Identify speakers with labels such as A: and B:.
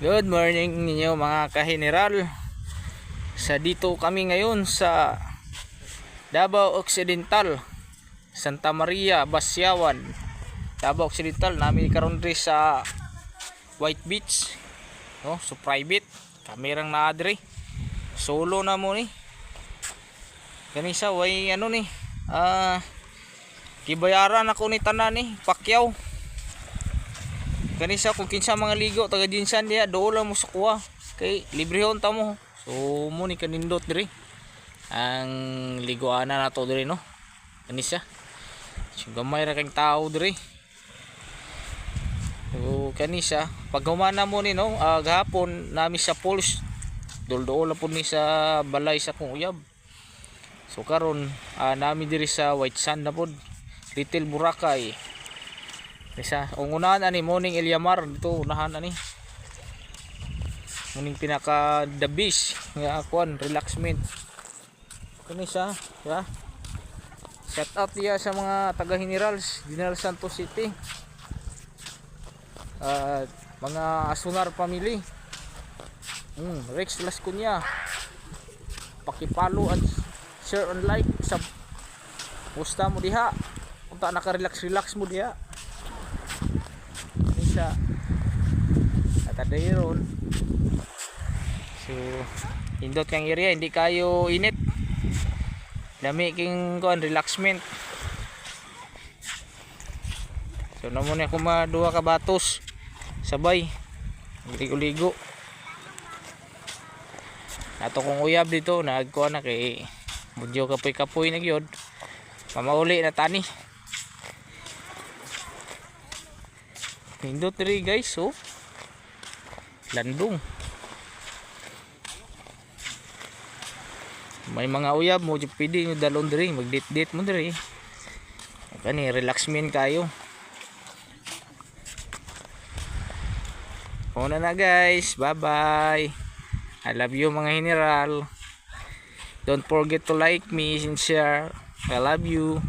A: Good morning ninyo mga kaheneral. Dito kami ngayon sa Davao Occidental, Santa Maria, Basyawan, Davao Occidental. Nami karon diri sa White Beach, no? So private, kamerang naa diri. Solo na mo ni. Kanisa way ano ni? Kibayaran ako ni tanan ni Pacquiao. Kanisa kung kinsa mga ligo taga dinsan diya doon lang mo sa kuha kay librehon ta mo. So mo ni kanindot diri ang ligoana nato diri, no? Kanisa so gamay ra kang tao diri. So kanisa pag humana mo ni, no, gahapon nami sa pools dol-dol po ni sa balay sa kong uyab. So karon nami diri sa White Sand na pod, Little Boracay. Isa, unahan ani morning Eliamar dito, unahan ani. Muning pinaka the beach nga akuan relaxment. Kani siya, ya. Shout out diya sa mga taga General Santos City. Mga Asunar family. Rex Las Cunha. Paki-follow at share and like sa posta mo diha. Unta naka-relax mo diha. Siya at adayron. So indot kang area, hindi kayo init, dami king kuan relaxment. So namo na ako duha ka batos sabay ligo-ligo. Ato kong uyab dito nagkuan na kay budyo kapoy-kapoy na gyud, mamauli na tani. Indot diri guys, so landong. May mga uyab mo pwede nyo dalon diri, mag-date mo diri. Kani relaxment kayo. Una na guys, bye bye. I love you mga general. Don't forget to like me and share. I love you.